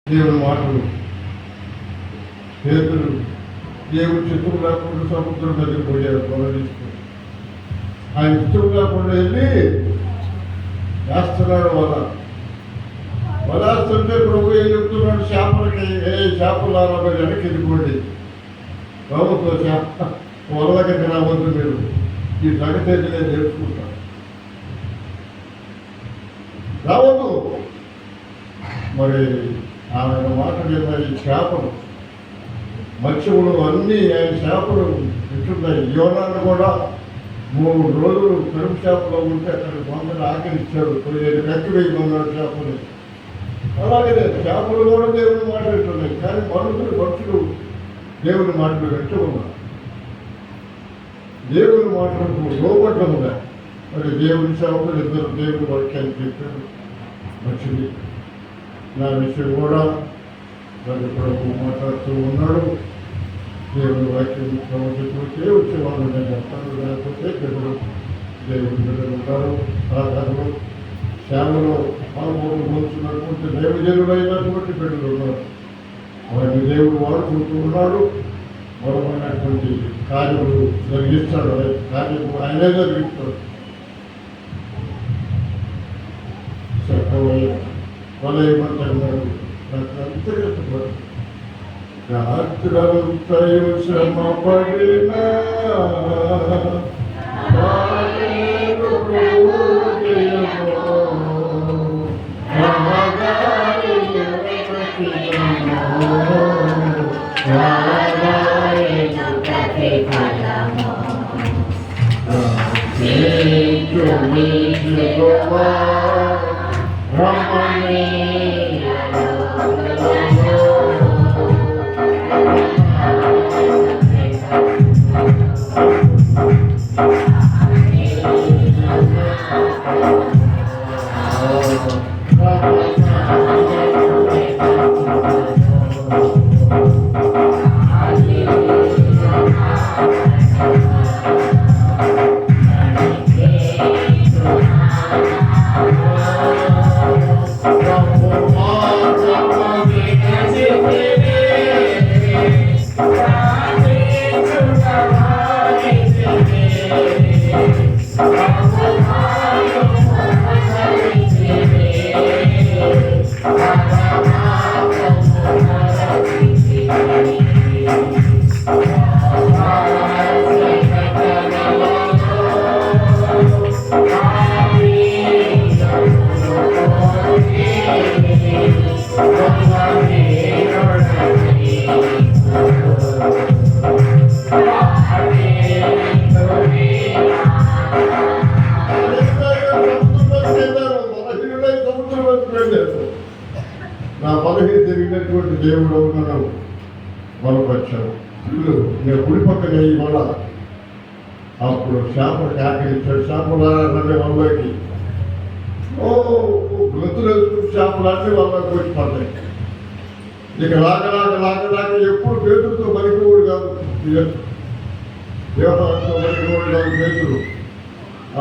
దేవుని మాటలు పేదలు దేవుడు చిత్రం లేకుండా సముద్రం దగ్గర పోయారు పొలడించుకుని. ఆయన చిత్రం లేకుండా వెళ్ళి వేస్తున్నాడు వలేస్తుంటే ప్రభు ఏం చెప్తున్నాడు, చేపలకి చేపలారా మీరు వెనక్కి ఎదుకోండి, ప్రభుత్వ చేప వలలకి రావద్దు, మీరు ఈ సంగతి అయితే నేను నేర్చుకుంటాను, రావద్దు. మరి ఆయన మాట మీద ఈ చేపలు మత్స్యములు అన్నీ ఆయన చేపలు ఇట్టున్నాయి. యోనాన్ని కూడా 3 రోజులు కరుపు చేపలో ఉంటే అక్కడ వందలు ఆకలిచ్చాడు, 15 కత్తి వేయమన్నాడు చేపలు. అలాగే చేపలు కూడా దేవుని మాట వింటున్నాయి, కానీ మనుషులు దేవుని మాటలు వింటున్నారు, దేవుని మాటలకు లోబడ్డముగా. మరి దేవుని సేవకులు 2 దేవుని వాక్యాన్ని చెప్పారు, మంచిది. నా విషయం కూడా మరి ప్రభు మాట్లాడుతూ ఉన్నాడు. దేవుని వాక్యం ప్రవచించే వచ్చేవాళ్ళు నేను చెప్తాను, లేకపోతే బిడ్డలు దేవుని బిడ్డలు ఉంటారు, సాధారణలు సేవలో పాల్గొని పోతున్నటువంటి దైవజనులైనటువంటి బిడ్డలు ఉన్నారు. వారిని దేవుడు వాడుకుంటూ ఉన్నాడు. బలమైనటువంటి కార్యములు జరిగిస్తాడు, కార్యము ఆయనే జరిగిస్తాడు. చక్కవయ్య వలయమంటున్నాడు, అంతర్గతపడు రాత్రంతయు శ్రమ పడిన నా బలహీన జరిగినటువంటి దేవుడు నన్ను బలపరిచాడు. నేను కుడి పక్కన వల్ల అప్పుడు చేపలకి ఆకలిచ్చాడు. చేపలన్నీ వల్లకి గొంతులు వేసుకుని చేపలన్నీ వల్లకి వచ్చి పడ్డాయి. ఇక లాగలాగ ఎప్పుడు పేతులతో బలికోడు కాదు, దేవతలతో బలికోడు కాదు పేతులు.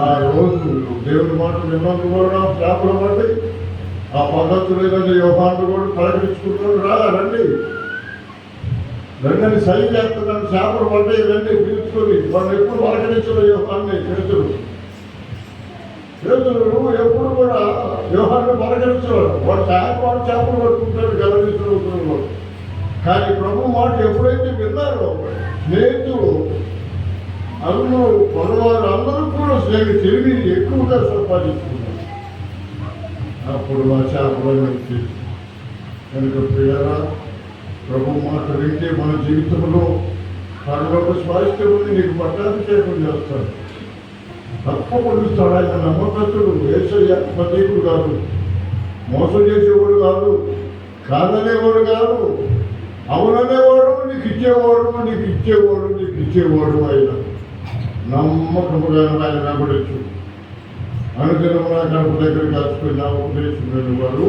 ఆ రోజు దేవుని మాట విన్నందుకు కూడా చేపలు పడ్డాయి. ఆ పద్ధతులు ఏదంటే యోహాను కూడా ప్రకటించుకుంటున్నాడు, రండి అని సైన్ చేస్తున్నాడు. చేపలు పడ్డాయి, రండి పిలుచుకొని. వాళ్ళు ఎప్పుడు పలకరించడు యోహాన్ని పేతులు ఎప్పుడు కూడా యోహాన్ని పలకరించేవాడు. వాడు చేపలు పట్టుకుంటాడు గలవించడంలో. కానీ ప్రభు మాట ఎప్పుడైతే విన్నారో స్నేహితులు అందరూ పదవారు అందరూ కూడా తెలివి ఎక్కువగా సంపాదించుకున్నారు. అప్పుడు మా చేపల నుంచి కనుక ప్రియారా, ప్రభు మాట వింటే మన జీవితంలో పరలోక స్వాస్థ్యం ఉంది. నీకు పట్టాభిషేకం చేస్తాడు, తప్పకుండా. ఆయన నమ్మకస్తుడు, యేసయ్య ప్రతీకుడు కాదు, మోసం చేసేవాడు కాదు, కాదనేవాడు కాదు, అవుననేవాడు, నీకు ఇచ్చేవాడు. ఆయన నమ్మకముగా ఆయన వెంబడచ్చు. అనుదినం నా గడప దగ్గర కాచుకొని నా ఉపదేశం వారు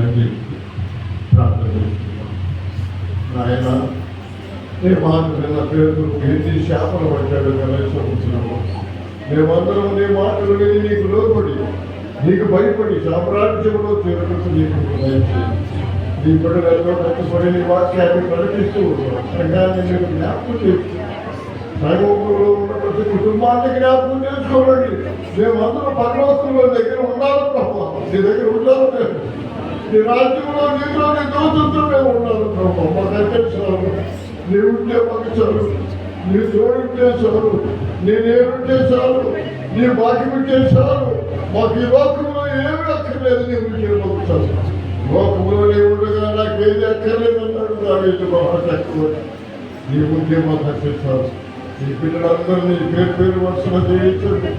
అది ప్రార్థన చేస్తున్నాను. ఆయన నీ మాట నిన్న పేరు ఎన్ని చేపలు పట్టాడు కలెక్షన్. మేమందరం నీ మాటలు విని నీకు లోబడి, నీకు భయపడి సామ్రాజ్యంలో చేరుకుంటూ నీకు ఈ బిడ్డలతో కట్టుబడి నీ వాక్యాన్ని ప్రకటిస్తూ సంఘాన్ని మీరు జ్ఞాపకం చేస్తూ సంఘంలో ఉన్న ప్రతి కుటుంబాన్ని జ్ఞాపకం చేసుకోండి. మేమందరం పరలోకంలో దగ్గర ఉండాలి ప్రభావ, నీ దగ్గర ఉండాలి మేము, నీ రాజ్యంలో నీలో నీ దోషంతో మేము ఉండాలి ప్రభావ. మాకంటే చాలు, నీ ఉంటే మాకు చాలు, నీ తోడుంటే చాలు, నీ నేనుంటే చాలు, నీ బాకి ఉంటే చాలు. మాకు ఈ లోకంలో ఏమీ అక్కర్లేదు, నీ ఉంటే మాకు చాలు. లోకంలో నీ ఉండగా నాకు ఏది అక్కర్లేదన్నాడు దావీదు మహాశక్తుడు. నీ ఉంటే మాకు అక్కడే చాలు. ఈ బిడ్డలందరినీ పేరు పేరు వరుసలో చేయించండి.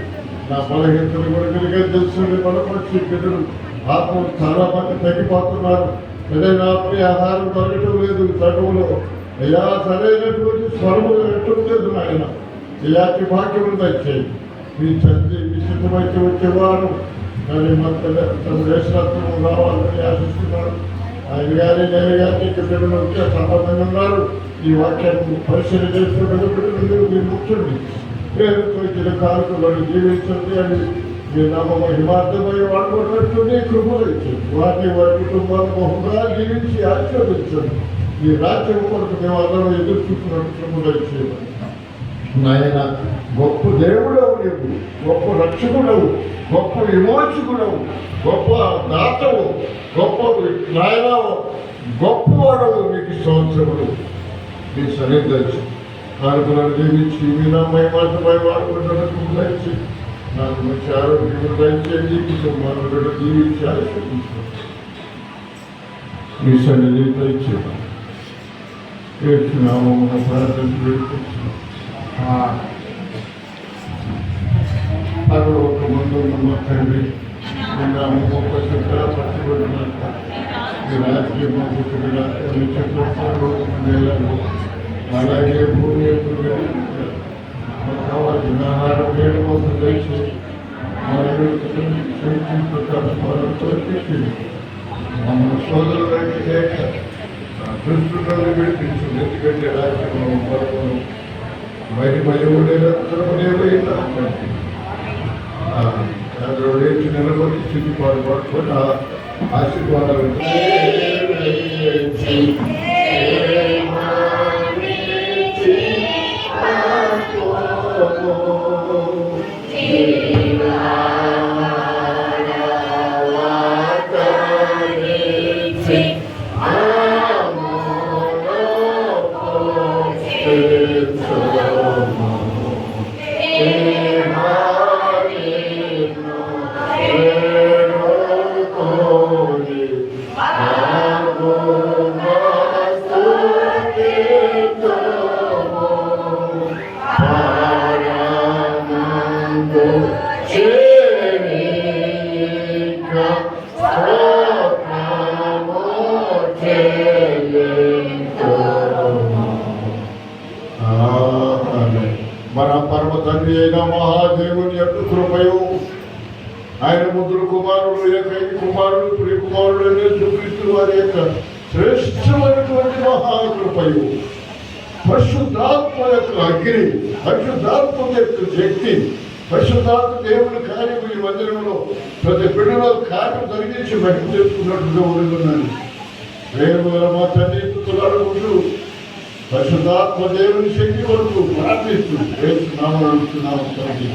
నా బలహీనతలు కూడా కలిగే తెలుసుండి బలపరిచి బిడ్డలు ఆత్మ చాలా మంది తగ్గిపోతున్నారు. సరైన ఆత్మీయ ఆహారం దొరకటం లేదు చదువులో. అయ్యా సరైనటువంటి స్వరము ఎట్టలేదు నాయన. ఇలాంటి భాగ్యములు తెచ్చాయి. మీ తండ్రి విశుద్ధమైతే వచ్చేవారు కానీ తమ దేశరత్నం రావాలని ఆశిస్తున్నారు. ఆయన గారి నేను గారిని బిడ్డలు వచ్చే సంబంధంగా ఉన్నారు. ఈ వాక్యాన్ని పరిశీలన చేసుకున్న బిడ్డలు మీరు ముఖ్యండి. పేరుతో ఇచ్చిన కానుకలను జీవించండి అని మీ నామ మహిమార్థమై వాడుకున్నట్టు నీ కృపలు ఇచ్చింది. వారిని వారి కుటుంబాన్ని బహుగా జీవించి ఆశీర్వదించండి. ఈ రాజ్యం కొరకు మేము అందరం ఎదురు చూస్తున్నట్టు కృపలు ఇచ్చేది. నాయన గొప్ప దేవుడవు నీవు, గొప్ప రక్షకుడవు, గొప్ప విమోచకుడవు, గొప్ప దాతవు, గొప్ప నాయన గొప్పవాడవు. మీకు సంవత్సరములు మీ సన్నిధించి కానుకలను జీవించి మీ నా మహిమార్థమై వాడుకున్నట్టు దయచి నాకు మంచి ఆరోగ్యం దయచేసి కుటుంబాలను జీవించి ఆశీర్వదించండి. మీ సన్నిధి దయచేయాలి. ఏడ్చున్నాము ప్రార్థన పెట్టుకుంటున్నాం. అక్కడ ఒక ముందు ఉన్న తండ్రి నాము గొప్ప చుట్టా పట్టుబడినంత ఈ రాజకీయ చెట్లు అలాగే భూమి కావాల్సిన ఆహారం వేడి కోసం తెచ్చి మమ్మల్ని సోదరులకి లేక దుష్టులను విడిపించు. ఎందుకంటే రాజ్యం మరి ఉండేలా అందులో లేచి నిలబడి స్థితి పడుకొని ఆశీర్వాదాలు మన పరమ తండ్రి అయిన మహాదేవుని యొక్క కృపయు ఆయన ముగ్గురు కుమారుడు ఏకైక కుమారుడు ప్రియ కుమారుడు యేసుక్రీస్తు వారి యొక్క శ్రేష్టమైనటువంటి మహాకృపయు పరిశుద్ధాత్మ యొక్క అగ్ని, పరిశుద్ధాత్మ యొక్క శక్తి, పరిశుద్ధాత్మ దేవుని కార్యం ఈ మందిరంలో ప్రతి బిడ్డలో కార్యం జరిగించి బయట చేసుకున్నట్టుగా ఉన్నాను. వేరువేల మా తండ్రి పుత్రులాడుకుంటూ పరిశుద్ధాత్మ దేవుని శక్తి కొరకు ప్రార్థిస్తూ వేస్తున్నాము తండ్రి.